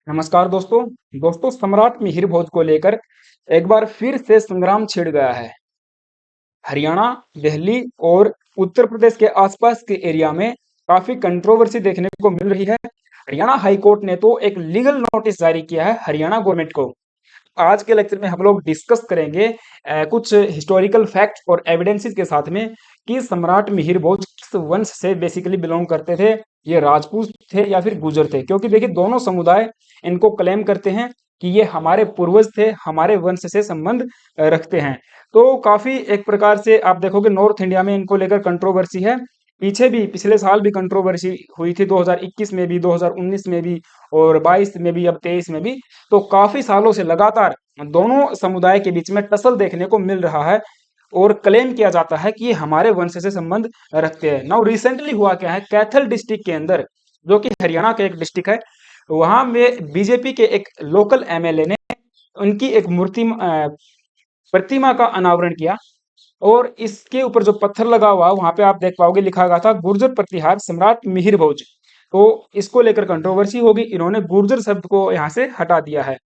नमस्कार दोस्तों। सम्राट मिहिर भोज को लेकर एक बार फिर से संग्राम छिड़ गया है। हरियाणा, दिल्ली और उत्तर प्रदेश के आसपास के एरिया में काफी कंट्रोवर्सी देखने को मिल रही है। हरियाणा हाई कोर्ट ने तो एक लीगल नोटिस जारी किया है हरियाणा गवर्नमेंट को। आज के लेक्चर में हम लोग डिस्कस करेंगे कुछ हिस्टोरिकल फैक्ट्स और एविडेंसेस के साथ में कि सम्राट मिहिर भोज किस वंश से बेसिकली बिलोंग करते थे। ये राजपूत थे या फिर गुर्जर थे, क्योंकि देखिए दोनों समुदाय इनको क्लेम करते हैं कि ये हमारे पूर्वज थे, हमारे वंश से संबंध रखते हैं। तो काफी एक प्रकार से आप देखोगे नॉर्थ इंडिया में इनको लेकर कंट्रोवर्सी है। पीछे भी पिछले साल भी कंट्रोवर्सी हुई थी, 2021 में भी, 2019 में भी और 22 में भी, अब 23 में भी। तो काफी सालों से लगातार दोनों समुदाय के बीच में टसल देखने को मिल रहा है और क्लेम किया जाता है कि ये हमारे वंश से संबंध रखते हैं। नाउ रिसेंटली हुआ क्या है, कैथल डिस्ट्रिक्ट के अंदर, जो कि हरियाणा का एक डिस्ट्रिक्ट है, वहां में बीजेपी के एक लोकल एमएलए ने उनकी एक प्रतिमा का अनावरण किया और इसके ऊपर जो पत्थर लगा हुआ वहां पे आप देख पाओगे लिखा गया था गुर्जर प्रतिहार सम्राट मिहिर भोज। तो इसको लेकर कंट्रोवर्सी होगी, इन्होंने गुर्जर शब्द को यहाँ से हटा दिया है।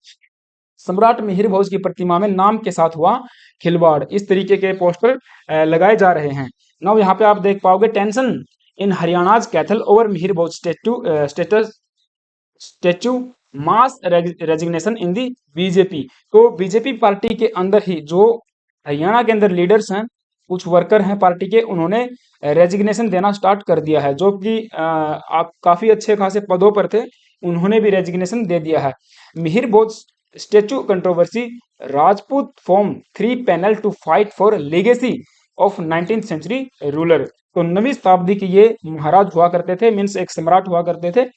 सम्राट मिहिर भोज की प्रतिमा में नाम के साथ हुआ खिलवाड़, इस तरीके के पोस्टर लगाए जा रहे हैं। नाउ यहाँ पे आप देख पाओगे tension in Haryana's Kaithal over Mihir Bhoj statue mass resignation in the BJP. तो बीजेपी पार्टी के अंदर ही जो हरियाणा के अंदर लीडर्स हैं, कुछ वर्कर हैं पार्टी के, उन्होंने रेजिग्नेशन देना स्टार्ट कर दिया है। जो कि आप काफी अच्छे खासे पदों पर थे, उन्होंने भी रेजिग्नेशन दे दिया है। Mihir Bhoj statue controversy, Rajput form 3 panel to fight for legacy of 19th century ruler. तो 9वीं शताब्दी के ये महाराज हुआ करते थे, मीन्स एक सम्राट हुआ करते थे।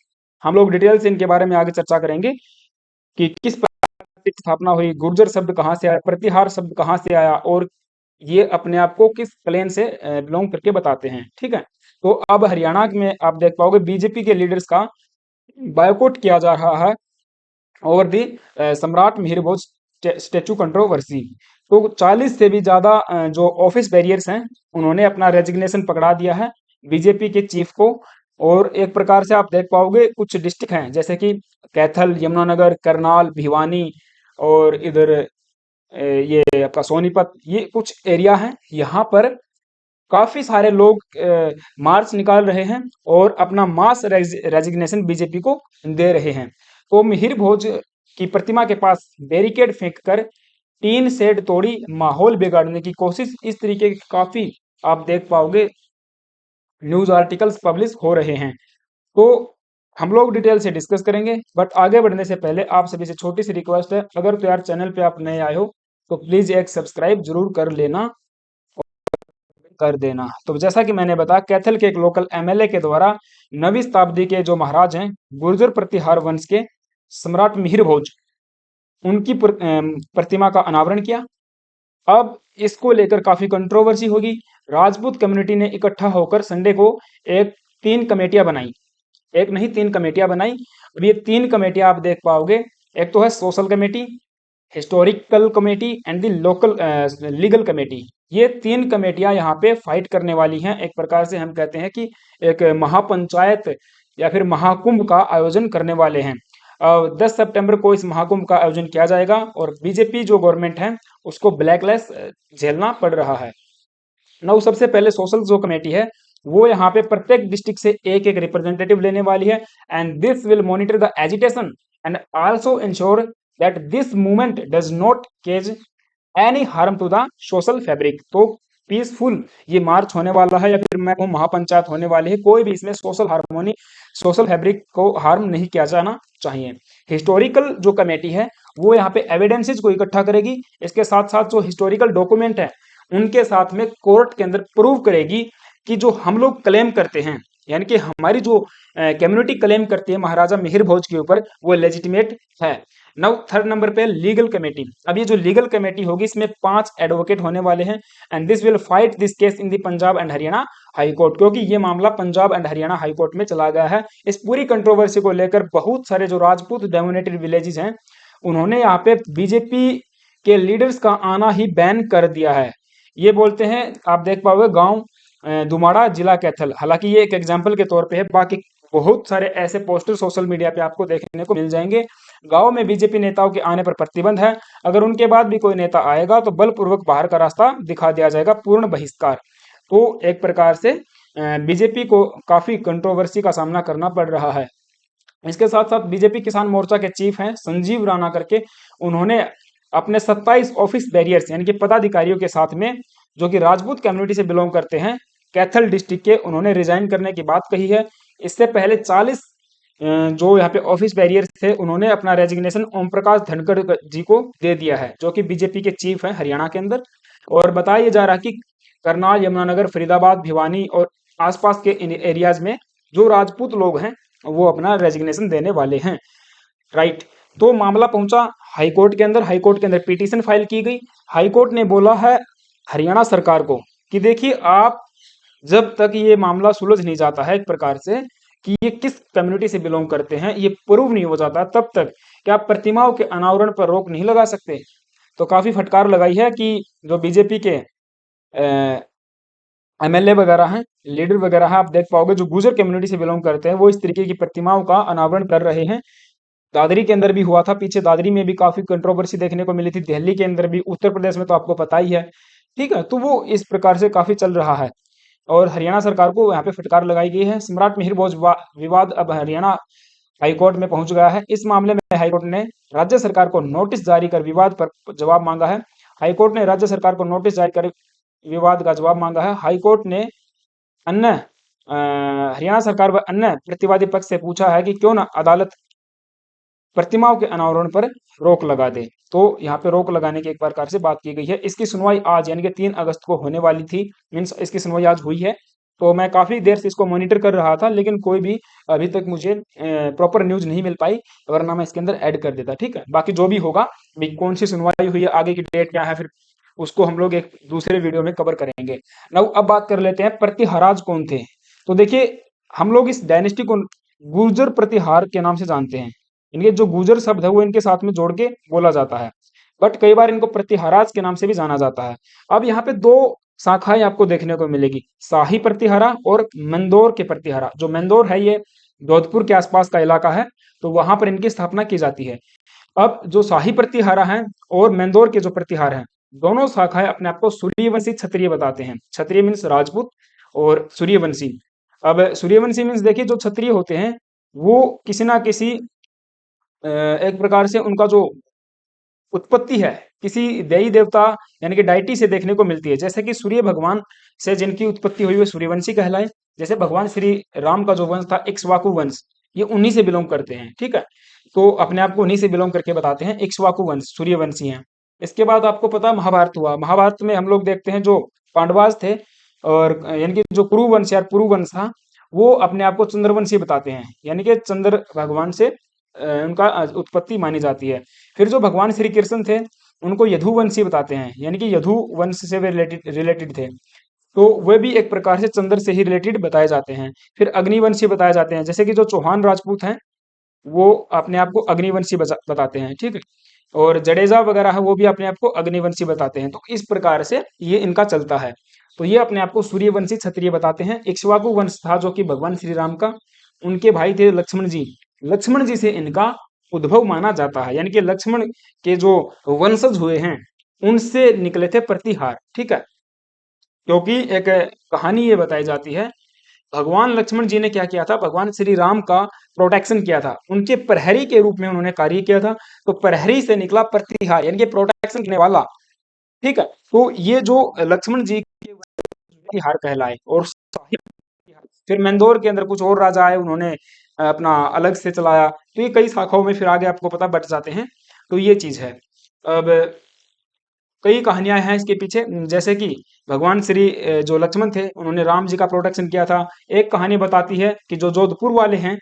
हम लोग डिटेल से इनके बारे में आगे चर्चा करेंगे कि किस प्रकार की स्थापना हुई, गुर्जर शब्द कहाँ से आया, प्रतिहार शब्द कहाँ से आया और ये अपने आप को किस क्लेन से बिलोंग करके बताते हैं। ठीक है, तो अब हरियाणा में आप देख पाओगे बीजेपी के लीडर्स का बायकॉट किया जा रहा है ओवर दी सम्राट मिहिर भोज स्टेचू कंट्रोवर्सी। तो 40 से भी ज्यादा जो ऑफिस बैरियर्स हैं, उन्होंने अपना रेजिग्नेशन पकड़ा दिया है बीजेपी के चीफ को। और एक प्रकार से आप देख पाओगे कुछ डिस्ट्रिक्ट हैं जैसे कि कैथल, यमुनानगर, करनाल, भिवानी और इधर ये आपका सोनीपत, ये कुछ एरिया हैं। यहाँ पर काफी सारे लोग मार्च निकाल रहे हैं और अपना मास रेजिग्नेशन बीजेपी को दे रहे हैं। तो मिहिर भोज की प्रतिमा के पास बैरिकेड फेंककर टीन शेड तोड़ी, माहौल बिगाड़ने की कोशिश, इस तरीके की काफी आप देख पाओगे न्यूज आर्टिकल्स पब्लिश हो रहे हैं। तो हम लोग डिटेल से डिस्कस करेंगे, बट आगे बढ़ने से पहले आप सभी से छोटी सी रिक्वेस्ट है, अगर तो यार चैनल पे आप नए आए हो तो प्लीज एक सब्सक्राइब जरूर कर लेना, कर देना। तो जैसा कि मैंने बताया, कैथल के एक लोकल एमएलए के द्वारा 9वीं शताब्दी के जो महाराज हैं गुर्जर प्रतिहार वंश के सम्राट मिहिर भोज, उनकी प्रतिमा का अनावरण किया। अब इसको लेकर काफी कंट्रोवर्सी होगी। राजपूत कम्युनिटी ने इकट्ठा होकर संडे को एक 3 कमेटियां बनाई, एक नहीं 3 कमेटियां बनाई। अब ये 3 कमेटियां आप देख पाओगे, एक तो है social committee, historical committee and the local legal committee. ये 3 कमेटियां यहाँ पे फाइट करने वाली हैं। एक प्रकार से हम कहते हैं कि एक महापंचायत या फिर महाकुंभ का आयोजन करने वाले हैं। 10 सितंबर को इस महाकुंभ का आयोजन किया जाएगा और बीजेपी जो गवर्नमेंट है उसको ब्लैकलिस्ट झेलना पड़ रहा है। नाउ सबसे पहले सोशल जो कमेटी है वो यहाँ पे प्रत्येक डिस्ट्रिक्ट से एक एक रिप्रेजेंटेटिव लेने वाली है, and this will monitor the agitation and also ensure that this movement does not cause any harm to the social fabric. तो पीसफुल ये मार्च होने वाला है या फिर मैं कहूँ महापंचायत होने वाली है, कोई भी इसमें सोशल हार्मोनी, सोशल फैब्रिक को हार्म नहीं किया जाना चाहिए। हिस्टोरिकल जो कमेटी है वो यहाँ पे एविडेंसेस को इकट्ठा करेगी, इसके साथ साथ जो हिस्टोरिकल डॉक्यूमेंट है उनके साथ में कोर्ट के अंदर प्रूव करेगी कि जो हम लोग क्लेम करते हैं, यानी कि हमारी जो कम्युनिटी क्लेम करती है महाराजा मिहिर भोज के ऊपर, वो लेजिटिमेट है। नाउ थर्ड नंबर पे लीगल कमेटी। अब ये जो लीगल कमेटी होगी इसमें 5 एडवोकेट होने वाले हैं, and this will fight this case in the Punjab and Haryana high court, क्योंकि ये मामला Punjab and Haryana high court में चला गया है। इस पूरी कंट्रोवर्सी को लेकर बहुत सारे जो राजपूत डोमिनेटेड विलेजेस हैं उन्होंने यहाँ पे बीजेपी के लीडर्स का आना ही बैन कर दिया है। ये बोलते हैं, आप देख पाओगे गांव दुमाड़ा, जिला कैथल, हालांकि ये एक एग्जांपल के तौर पे है, बाकी बहुत सारे ऐसे पोस्टर सोशल मीडिया पे आपको देखने को मिल जाएंगे गांव में बीजेपी नेताओं के आने पर प्रतिबंध है। अगर उनके बाद भी कोई नेता आएगा तो बलपूर्वक बाहर का रास्ता दिखा दिया जाएगा, पूर्ण बहिष्कार। तो एक प्रकार से बीजेपी को काफी कंट्रोवर्सी का सामना करना पड़ रहा है। इसके साथ साथ बीजेपी किसान मोर्चा के चीफ हैं संजीव राणा करके, उन्होंने अपने 27 ऑफिस बैरियर्स यानी कि पदाधिकारियों के साथ में, जो कि राजपूत कम्युनिटी से बिलोंग करते हैं, कैथल डिस्ट्रिक्ट के, उन्होंने रिजाइन करने की बात कही है। इससे पहले 40 जो यहाँ पे ऑफिस बैरियर्स थे, उन्होंने अपना रेजिग्नेशन ओम प्रकाश धनखड़ जी को दे दिया है, जो कि बीजेपी के चीफ हैं हरियाणा के अंदर। और बताया जा रहा है कि करनाल, यमुनानगर, फरीदाबाद, भिवानी और आसपास के इन एरियाज में जो राजपूत लोग हैं वो अपना रेजिग्नेशन देने वाले हैं। राइट। तो मामला पहुंचा हाईकोर्ट के अंदर। हाईकोर्ट के अंदर पिटीशन फाइल की गई। हाईकोर्ट ने बोला है हरियाणा सरकार को कि देखिए, आप जब तक ये मामला सुलझ नहीं जाता है एक प्रकार से कि ये किस कम्युनिटी से बिलोंग करते हैं, ये प्रूव नहीं हो जाता, तब तक क्या प्रतिमाओं के अनावरण पर रोक नहीं लगा सकते। तो काफी फटकार लगाई है कि जो बीजेपी के एमएलए वगैरह हैं, लीडर वगैरह हैं, आप देख पाओगे जो गुर्जर कम्युनिटी से बिलोंग करते हैं वो इस तरीके की प्रतिमाओं का अनावरण कर रहे हैं। दादरी के अंदर भी हुआ था पीछे, दादरी में भी काफी कंट्रोवर्सी देखने को मिली थी, दिल्ली के अंदर भी, उत्तर प्रदेश में तो आपको पता ही है। ठीक है, तो वो इस प्रकार से काफी चल रहा है और हरियाणा सरकार को यहाँ पे फटकार लगाई गई है। सम्राट मिहिर भोज विवाद अब हरियाणा हाईकोर्ट में पहुंच गया है। इस मामले में हाईकोर्ट ने राज्य सरकार को नोटिस जारी कर विवाद पर जवाब मांगा है। हाईकोर्ट ने राज्य सरकार को नोटिस जारी कर विवाद का जवाब मांगा है। हाईकोर्ट ने अन्य हरियाणा सरकार व अन्य प्रतिवादी पक्ष से पूछा है कि क्यों न अदालत प्रतिमाओं के अनावरण पर रोक लगा दे। तो यहाँ पे रोक लगाने की एक प्रकार से बात की गई है। इसकी सुनवाई आज यानी कि 3 अगस्त को होने वाली थी, मीन्स इसकी सुनवाई आज हुई है। तो मैं काफी देर से इसको मॉनिटर कर रहा था, लेकिन कोई भी अभी तक मुझे प्रॉपर न्यूज नहीं मिल पाई, वरना मैं इसके अंदर ऐड कर देता। ठीक है, बाकी जो भी होगा, कौन सी सुनवाई हुई है, आगे की डेट क्या है, फिर उसको हम लोग एक दूसरे वीडियो में कवर करेंगे। नाउ अब बात कर लेते हैं प्रतिहाराज कौन थे। तो देखिए, हम लोग इस डायनेस्टी को गुर्जर प्रतिहार के नाम से जानते हैं। इनके जो गुर्जर शब्द है वो इनके साथ में जोड़ के बोला जाता है, बट कई बार इनको प्रतिहाराज के नाम से भी जाना जाता है। अब यहाँ पे 2 शाखाएं आपको देखने को मिलेगी, शाही प्रतिहारा और मंदौर के प्रतिहारा। जो मंदौर है ये जोधपुर के आसपास का इलाका है, तो वहां पर इनकी स्थापना की जाती है। अब जो शाही प्रतिहारा हैं और मंदौर के जो प्रतिहार हैं, दोनों शाखाएं अपने आप को सूर्यवंशी क्षत्रिय बताते हैं। क्षत्रिय मीन्स राजपूत और सूर्यवंशी। अब सूर्यवंशी मीन्स देखिए, जो क्षत्रिय होते हैं वो किसी ना किसी एक प्रकार से उनका जो उत्पत्ति है किसी देवी देवता यानी कि डायटी से देखने को मिलती है। जैसे कि सूर्य भगवान से जिनकी उत्पत्ति हुई वो सूर्यवंशी कहलाए। जैसे भगवान श्री राम का जो वंश था इक्ष्वाकु वंश, ये उन्हीं से बिलोंग करते हैं। ठीक है, तो अपने आप को उन्हीं से बिलोंग करके बताते हैं, इक्ष्वाकु वंश, सूर्यवंशी हैं। इसके बाद आपको पता महाभारत हुआ। महाभारत में हम लोग देखते हैं जो पांडवाज थे और यानी कि जो पुरुवंश या पुरुवंश था, वो अपने आप को चंद्रवंशी बताते हैं, यानी कि चंद्र भगवान से उनका उत्पत्ति मानी जाती है। फिर जो भगवान श्री कृष्ण थे उनको यदुवंशी बताते हैं, यानी कि यदु वंश से वे रिलेटेड थे, तो वे भी एक प्रकार से चंद्र से ही रिलेटेड बताए जाते हैं। फिर अग्निवंशी बताए जाते हैं, जैसे कि जो चौहान राजपूत हैं वो अपने आप को अग्निवंशी बताते हैं। ठीक है, और जडेजा वगैरह है वो भी अपने आप को अग्निवंशी बताते हैं। तो इस प्रकार से ये इनका चलता है। तो ये अपने आप को सूर्यवंशी क्षत्रिय बताते हैं। इक्ष्वाकु वंश था जो कि भगवान श्री राम का, उनके भाई थे लक्ष्मण जी। लक्ष्मण जी से इनका उद्भव माना जाता है, यानी कि लक्ष्मण के जो वंशज हुए हैं उनसे निकले थे प्रतिहार। ठीक है, क्योंकि एक कहानी ये बताई जाती है, भगवान लक्ष्मण जी ने क्या किया था, भगवान श्री राम का प्रोटेक्शन किया था, उनके प्रहरी के रूप में उन्होंने कार्य किया था। तो प्रहरी से निकला प्रतिहार, यानी कि प्रोटेक्शन करने वाला। ठीक है, तो ये जो लक्ष्मण जी के प्रतिहार कहलाए। और फिर मंदौर के अंदर कुछ और राजा आए, उन्होंने अपना अलग से चलाया, तो ये कई शाखाओं में फिर आगे आपको पता बट जाते हैं। तो ये चीज है। अब कई कहानियां हैं इसके पीछे, जैसे कि भगवान श्री जो लक्ष्मण थे उन्होंने राम जी का प्रोटेक्शन किया था। एक कहानी बताती है कि जो जोधपुर वाले हैं,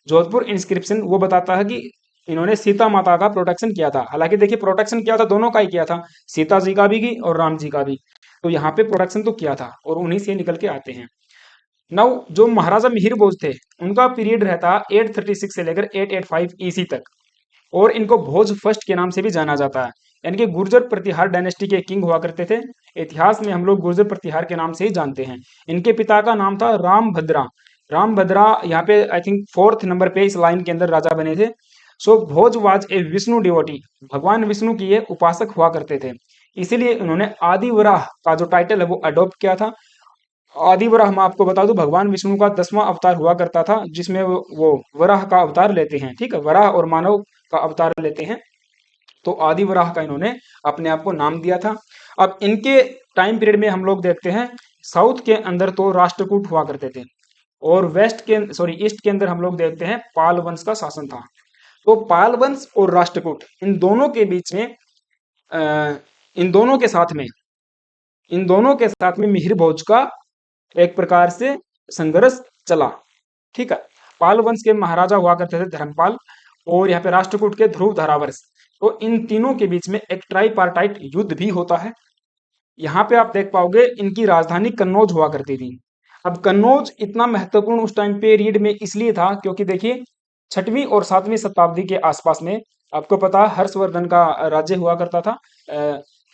जोधपुर इंस्क्रिप्शन, वो बताता है कि इन्होंने सीता माता का प्रोटेक्शन किया था। हालांकि देखिए, प्रोटेक्शन किया था दोनों का ही किया था, सीता जी का भी की और राम जी का भी। तो यहाँ पे प्रोटेक्शन तो किया था और उन्हीं से निकल के आते हैं। नाउ जो महाराजा मिहिर भोज थे उनका पीरियड रहता 836 से लेकर 885 ईसी तक, और इनको भोज फर्स्ट के नाम से भी जाना जाता है, यानी कि गुर्जर प्रतिहार डायनेस्टी के किंग हुआ करते थे। इतिहास में हम लोग गुर्जर प्रतिहार के नाम से ही जानते हैं। इनके पिता का नाम था राम भद्रा। राम भद्रा यहाँ पे आई थिंक 4th नंबर पे इस लाइन के अंदर राजा बने थे। सो भोज वाज ए विष्णु डिवोटी, भगवान विष्णु की ये उपासक हुआ करते थे, इसीलिए उन्होंने आदि वराह का जो टाइटल है वो अडॉप्ट किया था। आदि वराह मैं आपको बता दूं भगवान विष्णु का 10वां अवतार हुआ करता था, जिसमें वो वराह का अवतार लेते हैं, ठीक है, वराह और मानव का अवतार लेते हैं। तो आदि वराह का इन्होंने अपने आप को नाम दिया था। अब इनके टाइम पीरियड में हम लोग देखते हैं, साउथ के अंदर तो राष्ट्रकूट हुआ करते थे, और ईस्ट के अंदर हम लोग देखते हैं पाल वंश का शासन था। तो पाल वंश और राष्ट्रकूट, इन दोनों के बीच में अ, इन दोनों के साथ में इन दोनों के साथ में मिहिर भोज का एक प्रकार से संघर्ष चला, ठीक है। पाल वंश के महाराजा हुआ करते थे धर्मपाल, और यहाँ पे राष्ट्रकूट के ध्रुव धारावर्ष। तो इन तीनों के बीच में एक ट्राइपार्टाइट युद्ध भी होता है। यहाँ पे आप देख पाओगे इनकी राजधानी कन्नौज हुआ करती थी। अब कन्नौज इतना महत्वपूर्ण उस टाइम पीरियड में इसलिए था क्योंकि देखिए 6वीं और 7वीं शताब्दी के आसपास में आपको पता है हर्षवर्धन का राज्य हुआ करता था,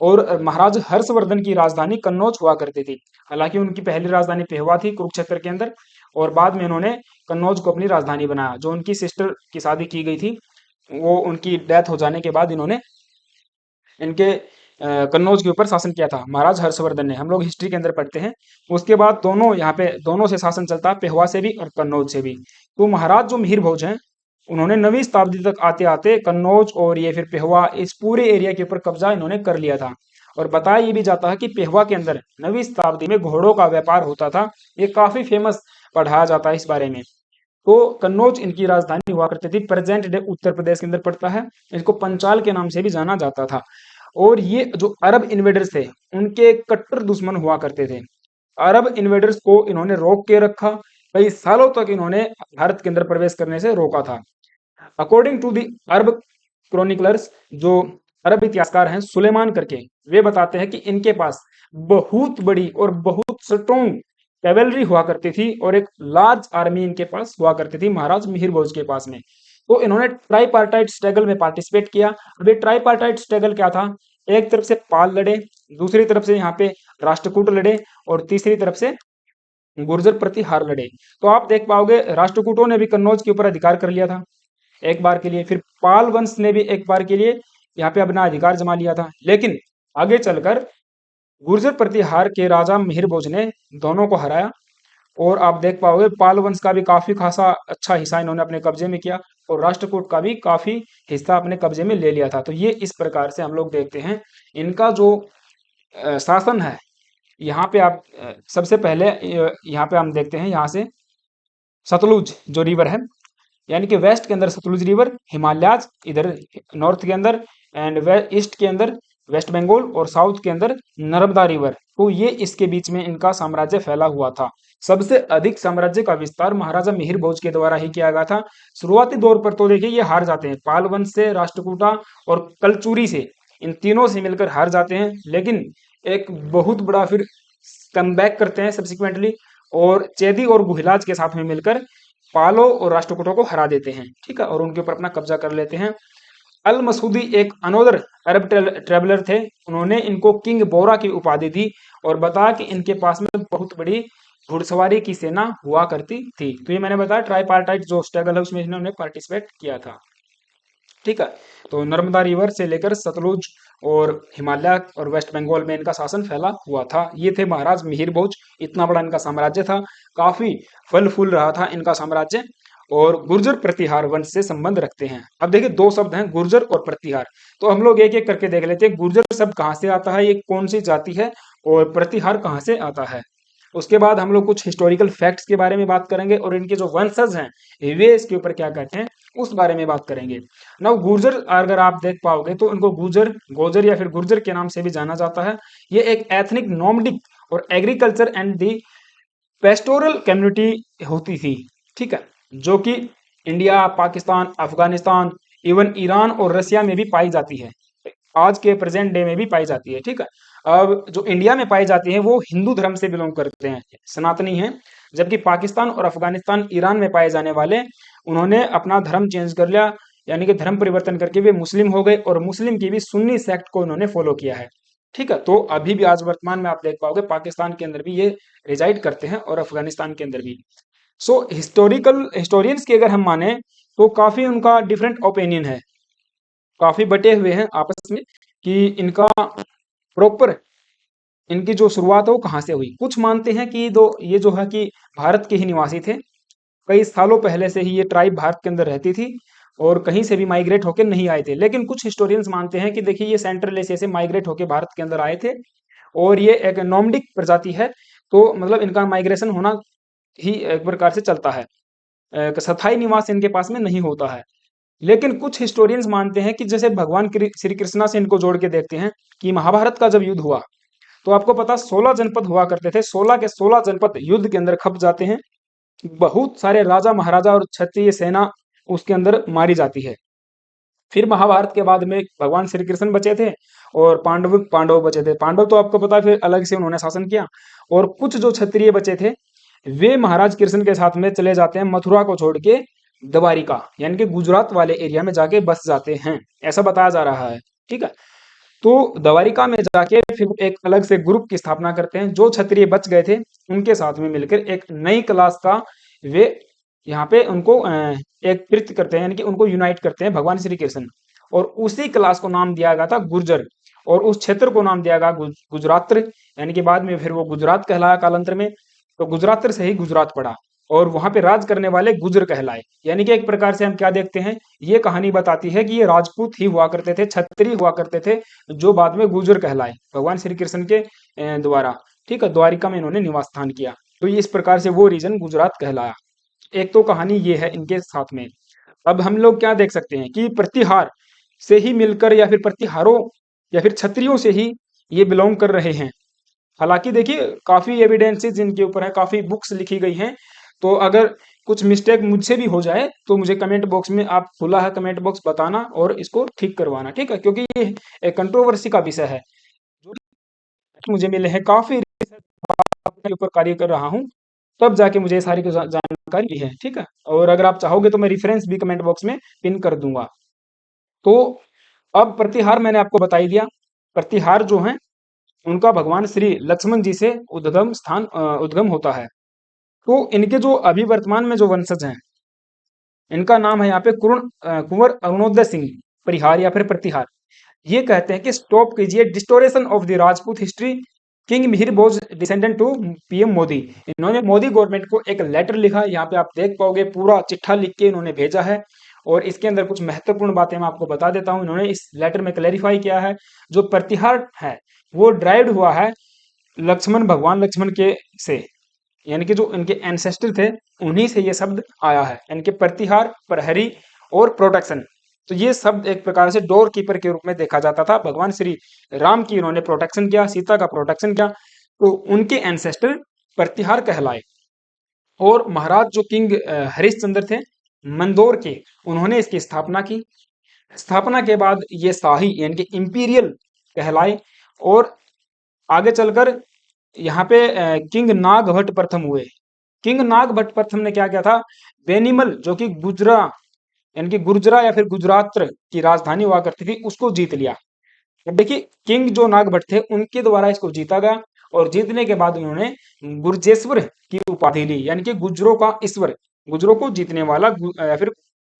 और महाराज हर्षवर्धन की राजधानी कन्नौज हुआ करती थी। हालांकि उनकी पहली राजधानी पेहवा थी कुरुक्षेत्र के अंदर, और बाद में उन्होंने कन्नौज को अपनी राजधानी बनाया। जो उनकी सिस्टर की शादी की गई थी, वो उनकी डेथ हो जाने के बाद इन्होंने इनके कन्नौज के ऊपर शासन किया था महाराज हर्षवर्धन ने, हम लोग हिस्ट्री के अंदर पढ़ते हैं। उसके बाद दोनों यहाँ पे दोनों से शासन चलता है, पेहवा से भी और कन्नौज से भी। तो महाराज जो मिहिर भोज हैं, उन्होंने 9वीं शताब्दी तक आते आते कन्नौज और ये फिर पेहवा, इस पूरे एरिया के ऊपर कब्जा इन्होंने कर लिया था। और बताया ये भी जाता है कि पेहवा के अंदर 9वीं शताब्दी में घोड़ों का व्यापार होता था, ये काफी फेमस पढ़ाया जाता है इस बारे में। तो कन्नौज इनकी राजधानी हुआ करती थी, प्रेजेंट डे उत्तर प्रदेश के अंदर पड़ता है। इसको पंचाल के नाम से भी जाना जाता था। और ये जो अरब इन्वेडर्स थे, उनके कट्टर दुश्मन हुआ करते थे। अरब इन्वेडर्स को इन्होंने रोक के रखा, कई सालों तक इन्होंने भारत के अंदर प्रवेश करने से रोका था। अकॉर्डिंग टू दी अरब क्रोनिकलर्स, जो अरब इतिहासकार हैं सुलेमान करके, वे बताते हैं कि इनके पास बहुत बड़ी और बहुत स्ट्रॉन्ग कैवेलरी हुआ करती थी, और एक लार्ज आर्मी इनके पास हुआ करती थी महाराज मिहिर भोज के पास में। तो इन्होंने ट्राइपार्टाइट स्ट्रगल में पार्टिसिपेट किया। अब ये ट्राइपार्टाइट स्ट्रगल क्या था, एक तरफ से पाल लड़े, दूसरी तरफ से यहाँ पे राष्ट्रकूट लड़े, और तीसरी तरफ से गुर्जर प्रतिहार लड़े। तो आप देख पाओगे राष्ट्रकूटों ने भी कन्नौज के ऊपर अधिकार कर लिया था एक बार के लिए, फिर पाल वंश ने भी एक बार के लिए यहाँ पे अपना अधिकार जमा लिया था। लेकिन आगे चलकर गुर्जर प्रतिहार के राजा मिहिर भोज ने दोनों को हराया, और आप देख पाओगे पाल वंश का भी काफी खासा अच्छा हिस्सा इन्होंने अपने कब्जे में किया, और राष्ट्रकूट का भी काफी हिस्सा अपने कब्जे में ले लिया था। तो ये इस प्रकार से हम लोग देखते हैं इनका जो शासन है। यहाँ पे आप सबसे पहले यहाँ पे हम देखते हैं, यहाँ से सतलुज जो रिवर है, यानी कि वेस्ट के अंदर सतलुज रिवर, हिमालयाज इधर नॉर्थ के अंदर, एंड ईस्ट के अंदर वेस्ट बंगाल, और साउथ के अंदर नर्मदा रिवर। तो ये इसके बीच में इनका साम्राज्य फैला हुआ था। सबसे अधिक साम्राज्य का विस्तार महाराजा मिहिर भोज के द्वारा ही किया गया था। शुरुआती दौर पर तो देखिए ये हार जाते हैं, पाल वंश से, राष्ट्रकूटा और कलचुरी से, इन तीनों से मिलकर हार जाते हैं। लेकिन एक बहुत बड़ा फिर कमबैक करते हैं सब्सिक्वेंटली, और चेदी और गुहिलाज के साथ में मिलकर पालो और राष्ट्रकूटों को हरा देते हैं, ठीक है, और उनके ऊपर अपना कब्जा कर लेते हैं। अल मसूदी एक अनोदर अरब ट्रेवलर थे, उन्होंने इनको किंग बोरा की उपाधि दी, और बताया कि इनके पास में बहुत बड़ी घुड़सवारी की सेना हुआ करती थी। तो ये मैंने बताया ट्राइपार्टाइट जो स्ट्रगल है उसमें इन्होंने पार्टिसिपेट किया था, ठीक है। तो नर्मदा रिवर से लेकर सतलुज और हिमालय और वेस्ट बंगाल में इनका शासन फैला हुआ था। ये थे महाराज मिहिर भोज, इतना बड़ा इनका साम्राज्य था, काफी फल फूल रहा था इनका साम्राज्य, और गुर्जर प्रतिहार वंश से संबंध रखते हैं। अब देखिए दो शब्द हैं गुर्जर और प्रतिहार, तो हम लोग एक एक करके देख लेते हैं। गुर्जर शब्द कहाँ से आता है, ये कौन सी जाति है, और प्रतिहार कहाँ से आता है। उसके बाद हम लोग कुछ हिस्टोरिकल फैक्ट्स के बारे में बात करेंगे, और इनके जो वंशज हैं वे इसके ऊपर क्या कहते हैं उस बारे में बात करेंगे। नाउ गुर्जर अगर आप देख पाओगे तो इनको गुर्जर, गोजर या फिर गुर्जर के नाम से भी जाना जाता है। ये एक एथनिक, नोमडिक और agriculture and the pastoral community होती थी, ठीक है, जो कि India, Pakistan, Afghanistan, even Iran और रसिया में भी पाई जाती है, आज के प्रेजेंट डे में भी पाई जाती है, ठीक है। अब जो इंडिया में पाई जाती है वो हिंदू धर्म से बिलोंग करते हैं, सनातनी हैं, जबकि पाकिस्तान और अफगानिस्तान, ईरान में पाए जाने वाले, उन्होंने अपना धर्म चेंज कर लिया, यानी कि धर्म परिवर्तन करके वे मुस्लिम हो गए, और मुस्लिम की भी सुन्नी सेक्ट को उन्होंने फॉलो किया है, ठीक है। तो अभी भी आज वर्तमान में आप देख पाओगे पाकिस्तान के अंदर भी ये रिजाइड करते हैं, और अफगानिस्तान के अंदर भी। सो हिस्टोरिकल हिस्टोरियंस की अगर हम माने तो काफी उनका डिफरेंट ओपिनियन है, काफी बटे हुए हैं आपस में कि इनका प्रॉपर इनकी जो शुरुआत है वो कहाँ से हुई। कुछ मानते हैं कि दो ये जो है कि भारत के ही निवासी थे, कई सालों पहले से ही ये ट्राइब भारत के अंदर रहती थी और कहीं से भी माइग्रेट होकर नहीं आए थे। लेकिन कुछ हिस्टोरियंस मानते हैं कि देखिए ये सेंट्रल एशिया से माइग्रेट होकर भारत के अंदर आए थे और ये एक नॉर्डिक प्रजाति है, तो मतलब इनका माइग्रेशन होना ही एक प्रकार से चलता है, एक स्थायी निवास इनके पास में नहीं होता है। लेकिन कुछ हिस्टोरियंस मानते हैं कि जैसे भगवान श्री कृष्णा से इनको जोड़ के देखते हैं कि महाभारत का जब युद्ध हुआ तो आपको पता 16 जनपद हुआ करते थे, 16 के 16 जनपद युद्ध के अंदर खप जाते हैं, बहुत सारे राजा महाराजा और क्षत्रिय सेना उसके अंदर मारी जाती है। फिर महाभारत के बाद में भगवान श्री कृष्ण बचे थे और पांडव पांडव बचे थे। पांडव तो आपको पता है फिर अलग से उन्होंने शासन किया, और कुछ जो क्षत्रिय बचे थे वे महाराज कृष्ण के साथ में चले जाते हैं मथुरा को छोड़ के द्वारिका यानी कि गुजरात वाले एरिया में जाके बस जाते हैं, ऐसा बताया जा रहा है। ठीक है, तो द्वारिका में जाके फिर एक अलग से ग्रुप की स्थापना करते हैं, जो क्षत्रिय बच गए थे उनके साथ में मिलकर एक नई क्लास का वे यहाँ पे उनको एक कृत्य करते हैं, यानी कि उनको यूनाइट करते हैं भगवान श्री कृष्ण, और उसी क्लास को नाम दिया गया था गुर्जर, और उस क्षेत्र को नाम दिया गया गुजरात्र, यानी कि बाद में फिर वो गुजरात कहलाया कालांतर में, तो गुजरात्र से ही गुजरात पड़ा और वहां पे राज करने वाले गुजर कहलाए। यानी कि एक प्रकार से हम क्या देखते हैं, ये कहानी बताती है कि ये राजपूत ही हुआ करते थे, क्षत्रिय हुआ करते थे, जो बाद में गुजर कहलाए भगवान श्री कृष्ण के द्वारा। ठीक है, द्वारिका में इन्होंने निवास स्थान किया, तो इस प्रकार से वो रीजन गुजरात कहलाया। एक तो कहानी ये है इनके साथ में। अब हम लोग क्या देख सकते हैं कि प्रतिहार से ही मिलकर या फिर प्रतिहारों या फिर क्षत्रियों से ही ये बिलोंग कर रहे हैं। हालांकि देखिए काफी एविडेंसेस इनके ऊपर है, काफी बुक्स लिखी गई हैं, तो अगर कुछ मिस्टेक मुझसे भी हो जाए तो मुझे कमेंट बॉक्स में आप खुला है कमेंट बॉक्स बताना और इसको ठीक करवाना। ठीक है, क्योंकि ये एक कंट्रोवर्सी का विषय है, जो मुझे मिले हैं काफी के ऊपर कार्य कर रहा हूँ, तब जाके मुझे ये सारी जानकारी ली है। ठीक है, और अगर आप चाहोगे तो मैं रेफरेंस भी कमेंट बॉक्स में पिन कर दूंगा। तो अब प्रतिहार मैंने आपको बता ही दिया। प्रतिहार जो है उनका भगवान श्री लक्ष्मण जी से उद्गम होता है। तो इनके जो अभी वर्तमान में जो वंशज हैं, इनका नाम है यहाँ पे कुंवर अरुणोदय सिंह परिहार या फिर प्रतिहार। ये कहते हैं कि स्टॉप कीजिए distortion of the Rajput history, king Mihir Bhoj descendant to PM Modi. इन्होंने मोदी गवर्नमेंट को एक लेटर लिखा, यहाँ पे आप देख पाओगे पूरा चिट्ठा लिख के इन्होंने भेजा है, और इसके अंदर कुछ महत्वपूर्ण बातें मैं आपको बता देता हूँ। इन्होंने इस लेटर में क्लैरिफाई किया है जो प्रतिहार है वो ड्राइव्ड हुआ है भगवान लक्ष्मण के से, यानी कि जो इनके एंसेस्टर थे उन्हीं से ये शब्द आया है, यानी कि प्रतिहार, प्रहरी और प्रोटेक्शन। तो ये शब्द एक प्रकार से डोर कीपर के रूप में देखा जाता था। भगवान श्री राम की इन्होंने प्रोटेक्शन किया, सीता का प्रोटेक्शन किया, तो उनके एंसेस्टर प्रतिहार कहलाए। और महाराज जो किंग हरिश्चंद्र थे मंदोर के, उन्होंने इसकी स्थापना की। स्थापना के बाद ये शाही यानी कि इंपीरियल कहलाए, और आगे चलकर यहाँ पे किंग नागभट्ट प्रथम हुए। किंग नागभट्ट प्रथम ने क्या किया था, बेनिमल जो कि गुजरा यानी कि गुर्जरा या फिर गुजरात की राजधानी हुआ करती थी उसको जीत लिया। अब देखिए किंग जो नागभट्ट थे उनके द्वारा इसको जीता गया, और जीतने के बाद उन्होंने गुर्जेश्वर की उपाधि ली, यानी कि गुजरों का ईश्वर, गुजरों को जीतने वाला या फिर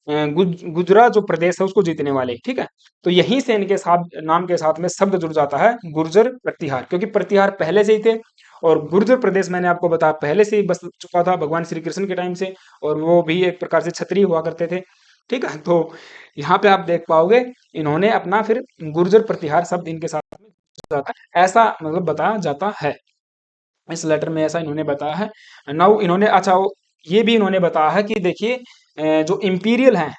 गुजरा जो प्रदेश है उसको जीतने वाले। ठीक है, तो यहीं से इनके साथ नाम के साथ में शब्द जुड़ जाता है गुर्जर प्रतिहार, क्योंकि प्रतिहार पहले से ही थे, और गुर्जर प्रदेश मैंने आपको बताया पहले से ही बस चुका था भगवान श्री कृष्ण के टाइम से, और वो भी एक प्रकार से क्षत्रिय हुआ करते थे। ठीक है, तो यहाँ पे आप देख पाओगे इन्होंने अपना फिर गुर्जर प्रतिहार शब्द इनके साथ में जाता है, ऐसा मतलब बताया जाता है इस लेटर में, ऐसा इन्होंने बताया है। नाउ इन्होंने अच्छा ये भी इन्होंने बताया है कि देखिए जो इंपीरियल है,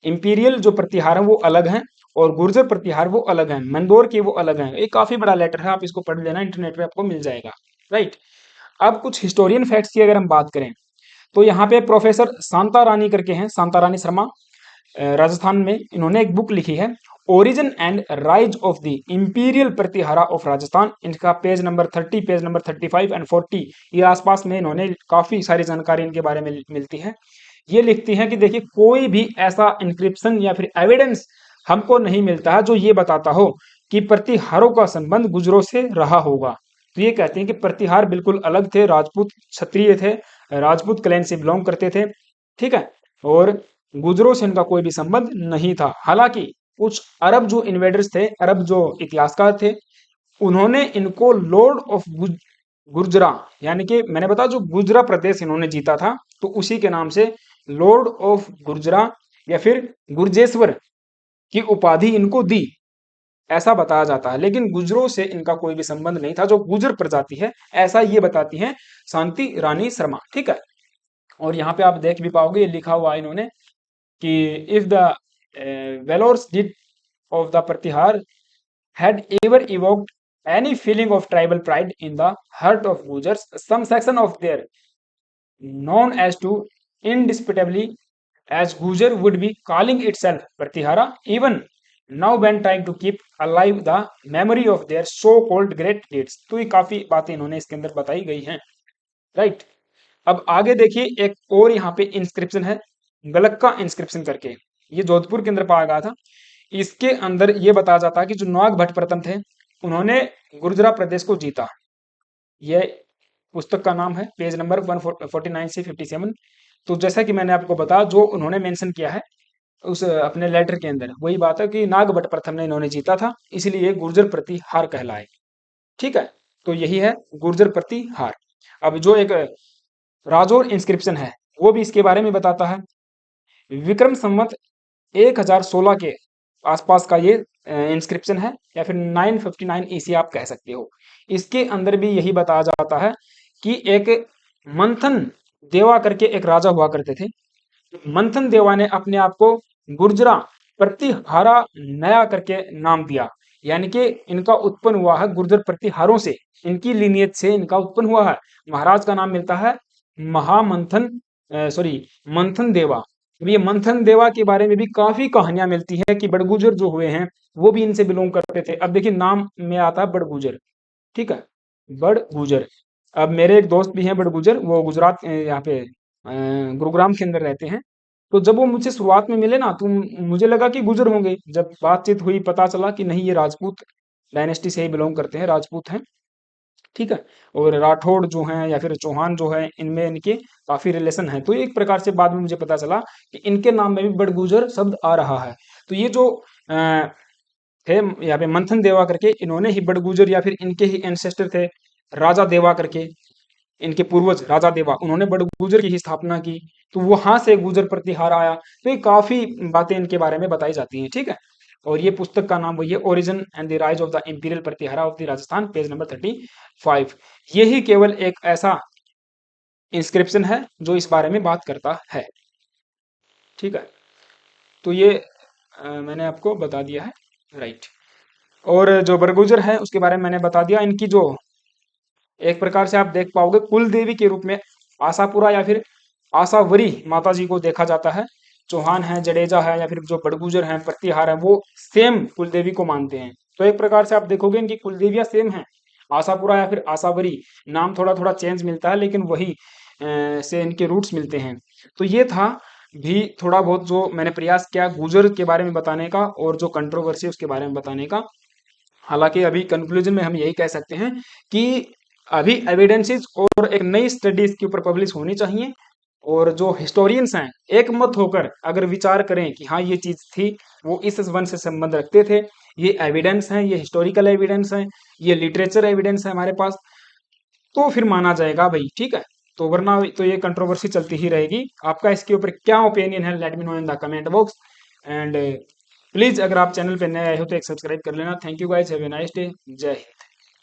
इंपीरियल जो प्रतिहार है वो अलग हैं और गुर्जर प्रतिहार वो अलग हैं, मंदोर के वो अलग हैं। ये काफी बड़ा लेटर है, आप इसको पढ़ लेना, इंटरनेट पे आपको मिल जाएगा। राइट, अब कुछ हिस्टोरियन फैक्ट्स की अगर हम बात करें तो यहाँ पे प्रोफेसर शांता रानी करके हैं, शांता रानी शर्मा, राजस्थान में, इन्होंने एक बुक लिखी है origin and rise of the imperial Pratihara of Rajasthan. इनका page number 30, page number 35 and 40 ये आसपास में इन्होंने काफी सारी जानकारी इनके बारे में मिलती है। ये लिखती हैं कि देखिए कोई भी ऐसा इंक्रिप्शन या फिर एविडेंस हमको नहीं मिलता है जो ये बताता हो कि प्रतिहारों का संबंध गुजरों से रहा होगा। तो ये कहते हैं कि प्रतिहार बिल्कुल अलग थे, राजपूत क्षत्रिय थे, राजपूत क्लैन से बिलोंग करते थे। ठीक है, और गुजरों से इनका कोई भी संबंध नहीं था। हालांकि कुछ अरब जो इन्वेडर्स थे, अरब जो इतिहासकार थे, उन्होंने इनको लॉर्ड ऑफ गुर्जरा, यानी कि मैंने बताया जो गुजरा प्रदेश इन्होंने जीता था, तो उसी के नाम से लॉर्ड ऑफ गुर्जरा या फिर गुर्जेश्वर की उपाधि इनको दी, ऐसा बताया जाता है। लेकिन गुजरों से इनका कोई भी संबंध नहीं था, जो गुजर प्रजाति है, ऐसा ये बताती हैं शांति रानी शर्मा। ठीक है, और यहाँ पे आप देख भी पाओगे, ये लिखा हुआ है इन्होंने कि if the valorous deeds of the Pratihara had ever evoked any feeling of tribal pride in the heart of Gujars, some section of their known as to indisputably as Gujar would be calling itself Pratihara, even now when trying to keep alive the memory of their so-called great deeds। तो ये काफी बातें इन्होंने इसके अंदर बताई गई हैं, राइट। अब आगे देखिए, एक और यहाँ पे इंस्क्रिप्शन है, गलक्का इंस्क्रिप्शन करके, ये जोधपुर के अंदर पाया गया था। इसके अंदर ये बताया जाता है कि जो नाग भट्ट प्रथम थे, उन्होंने गुर्जरा प्रदेश को जीता। ये पुस्तक का नाम है, पेज नंबर 149 से 57। तो जैसा कि मैंने आपको बताया, जो उन्होंने मेंशन किया है उस अपने लेटर के अंदर, वही बात है कि नाग भट्ट प्रथम ने इन्होंने जीता था, इसलिए गुर्जर प्रतिहार कहलाए। ठीक है, तो यही है गुर्जर प्रतिहार। अब जो एक राजौर इंस्क्रिप्शन है, वो भी इसके बारे में बताता है। विक्रम संवत 1016 के आसपास का ये इंस्क्रिप्शन है, या फिर 959 ईसी आप कह सकते हो। इसके अंदर भी यही बताया जाता है कि एक मंथन देवा करके एक राजा हुआ करते थे। मंथन देवा ने अपने आप को गुर्जरा प्रतिहारा नया करके नाम दिया, यानी कि इनका उत्पन्न हुआ है गुर्जर प्रतिहारों से, इनकी लीनियज से इनका उत्पन्न हुआ है। महाराज का नाम मिलता है महामंथन, सॉरी, मंथन देवा। अब ये मंथन देवा के बारे में भी काफी कहानियां मिलती है कि बड़गुजर जो हुए हैं वो भी इनसे बिलोंग करते थे। अब देखिए, नाम में आता है बड़गुजर, ठीक है, बड़गुजर। अब मेरे एक दोस्त भी हैं बड़गुजर, वो गुजरात यहाँ पे गुरुग्राम के अंदर रहते हैं। तो जब वो मुझसे शुरुआत में मिले ना, तो मुझे लगा कि गुजर होंगे। जब बातचीत हुई, पता चला कि नहीं, ये राजपूत डायनेस्टी से ही बिलोंग करते हैं, राजपूत हैं। ठीक है, और राठौड़ जो हैं या फिर चौहान जो है, इनमें इनके काफी रिलेशन है। तो एक प्रकार से बाद में मुझे पता चला कि इनके नाम में भी बड़गुजर शब्द आ रहा है। तो ये जो थे यहाँ पे मंथन देवा करके, इन्होंने ही बड़गुजर या फिर इनके ही एंसेस्टर थे राजा देवा करके, इनके पूर्वज राजा देवा, उन्होंने बड़गुजर की ही स्थापना की। तो वहां से गुजर प्रतिहार आया। तो ये काफी बातें इनके बारे में बताई जाती हैं। ठीक है, और ये पुस्तक का नाम वही है, origin and the rise of the imperial Pratihara of the Rajasthan, page number 35। यही केवल एक ऐसा इंस्क्रिप्शन है जो इस बारे में बात करता है। ठीक है, तो ये मैंने आपको बता दिया है, राइट। और जो बरगुजर है उसके बारे में मैंने बता दिया। इनकी जो एक प्रकार से आप देख पाओगे कुल देवी के रूप में आशापुरा या फिर आशावरी माता जी को देखा जाता है। चौहान है, जडेजा है, या फिर जो बड़गुजर हैं, प्रतिहार है, वो सेम कुल देवी को मानते हैं। तो एक प्रकार से आप देखोगे इनकी कुल देवियां सेम हैं, आशापुरा या फिर आशावरी। नाम थोड़ा थोड़ा चेंज मिलता है, लेकिन वही से इनके रूट्स मिलते हैं। तो ये था भी थोड़ा बहुत जो मैंने प्रयास किया गुजर के बारे में बताने का, और जो कंट्रोवर्सी उसके बारे में बताने का। हालांकि अभी कंक्लूजन में हम यही कह सकते हैं कि अभी एविडेंसेस और एक नई स्टडी इसके ऊपर पब्लिश होनी चाहिए, और जो हिस्टोरियंस हैं एक मत होकर अगर विचार करें कि हाँ ये चीज थी, वो इस वन से संबंध रखते थे, ये एविडेंस है, ये हिस्टोरिकल एविडेंस है, ये लिटरेचर एविडेंस है हमारे पास, तो फिर माना जाएगा भाई। ठीक है, तो वरना तो ये कंट्रोवर्सी चलती ही रहेगी। आपका इसके ऊपर क्या ओपिनियन है, let me know in the comment box. And please अगर आप चैनल पे नए आए हो तो एक सब्सक्राइब कर लेना। Thank you guys, have a nice day, जय हिंद।